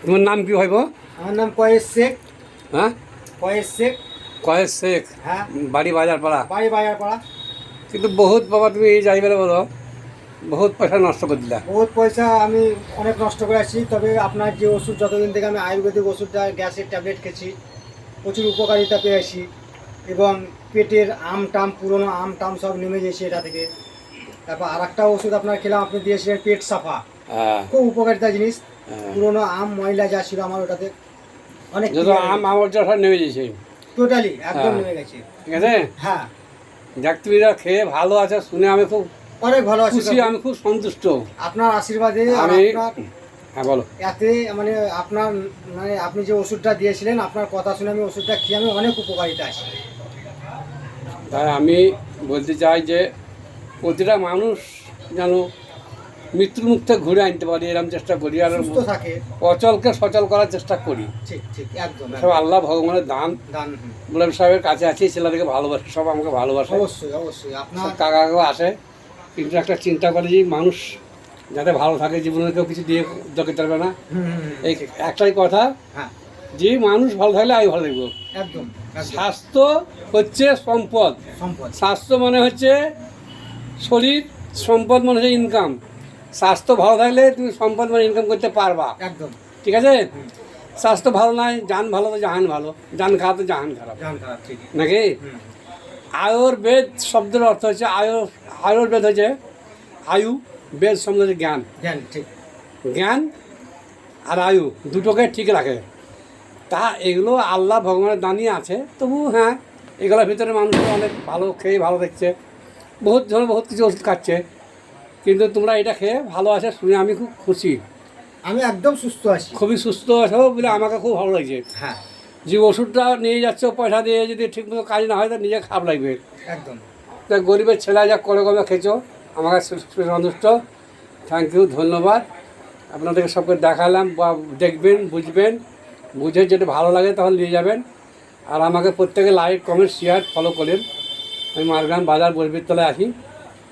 তোমার নাম কি ভাইব? আমার নাম কয়েস শেখ। হ্যাঁ, কয়েস শেখ। কয়েস শেখ। হ্যাঁ, বাড়ি বাজার পাড়া। বাড়ি বাজার পাড়া। কিন্তু বহুত বাবা তুমি যাইবে বলো, বহুত পয়সা নষ্ট করে দিলা। বহুত পয়সা আমি অনেক নষ্ট করে আসছি। তবে আপনার যে ওষুধ, যতদিন থেকে আমি আয়ুর্বেদিক ওষুধটা, গ্যাসের ট্যাবলেট খেয়েছি, প্রচুর উপকারিতা পেয়েছি। এবং পেটের টাম, পুরোনো টাম সব নেমে গেছে এটা থেকে। তারপর আর একটা ওষুধ আপনার খেলাম, আপনি দিয়েছিলেন পেট সাফা। হ্যাঁ, খুব উপকারিতা জিনিস। হ্যাঁ। পুরোনো ময়লা যা ছিল আমার ওটাতে অনেক যত আমার সব নেমে গেছে। টোটালি একদম হ্যাঁ। নেমে গেছে। ঠিক আছে, হ্যাঁ, যাক তুমি যা খেয়ে ভালো আছে শুনে আমি খুব অনেক ভালো আছি খুশি, কাকু। আমি খুব সন্তুষ্ট। আপনার আশীর্বাদে আর আমি আপনার হ্যাঁ বলো। এতে মানে আপনার মানে আপনি যে ওষুধটা দিয়েছিলেন, আপনার কথা শুনে আমি ওষুধটা খেয়ে আমি অনেক উপকারিতা আছি। তাই আমি বলতে চাই যে প্রতিটা মানুষ যেন মৃত্যুর মুখ থেকে ঘুরে আনতে পারি, এরকম চেষ্টা করি। আর সুস্থ থাকে। অচলকে সচল করার চেষ্টা করি। ঠিক ঠিক, একদম সব আল্লাহ ভগবানের দান। দান। মুলাম সাহেবের কাছে আছি, ছেলেদেরকে ভালোবাসে, সব আমাকে ভালোবাসে। অবশ্যই অবশ্যই আপনার সব কাকাকেও আসে। কিন্তু একটা চিন্তা করে যে মানুষ যাতে ভালো থাকে, জীবনে কেউ কিছু দিয়ে দরকার পারবে না। এই একটাই কথা, হ্যাঁ, যে মানুষ ভালো থাকলে আমি ভালো থাকবো। একদম একদম। স্বাস্থ্য হচ্ছে সম্পদ। সম্পদ। স্বাস্থ্য মানে হচ্ছে শরীর, সম্পদ মানে হচ্ছে ইনকাম। স্বাস্থ্য ভালো থাকলে তুমি সম্পদ মানে ইনকাম করতে পারবা। একদম। ঠিক আছে, স্বাস্থ্য ভালো নাই, জান ভালো তো জাহান ভালো, জান খারাপ তো জাহান খারাপ, জান খারাপ, ঠিক। নাকি? আয়ুর্বেদ শব্দের অর্থ হচ্ছে আয়ুর্বেদ হচ্ছে আয়ু, বেদ শব্দ হচ্ছে জ্ঞান। জ্ঞান, ঠিক। জ্ঞান আর আয়ু দুটোকে ঠিক রাখে। তা এগুলো আল্লাহ ভগবানের দানই আছে। তবু হ্যাঁ, এগুলোর ভিতরে মানুষ অনেক ভালো খেয়ে ভালো দেখছে, বহুত জন বহুত কিছু ওষুধ খাচ্ছে। কিন্তু তোমরা এটা খেয়ে ভালো আছে শুনে আমি খুব খুশি। আমি একদম সুস্থ আছি। খুবই সুস্থ আছো বলে আমাকে খুব ভালো লাগছে। হ্যাঁ, যে ওষুধটা নিয়ে যাচ্ছ পয়সা দিয়ে, যদি ঠিকমতো কাজ না হয় তো নিজে খারাপ লাগবে। একদম। তা গরিবের ছেলে যা করে কমে খেয়েছো, আমাকে সন্তুষ্ট। থ্যাংক ইউ, ধন্যবাদ। আপনাদেরকে সবকে দেখালাম, বা দেখবেন, বুঝবেন, বুঝে যেটা ভালো লাগে তখন নিয়ে যাবেন। আর আমাকে প্রত্যেকে লাইক, কমেন্ট, শেয়ার, ফলো করেন। আমি মারগ্রাম বাজার বলবির তলায় আছি।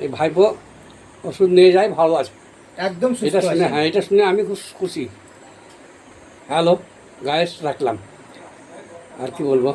এই ভাইপো ওষুধ নিয়ে যাই, ভালো আছে। একদম সুস্থ এটা শুনে, আছি। হ্যাঁ, এটা শুনে আমি খুব খুশি। হ্যালো গাইস, রাখলাম। আর কি বলবো।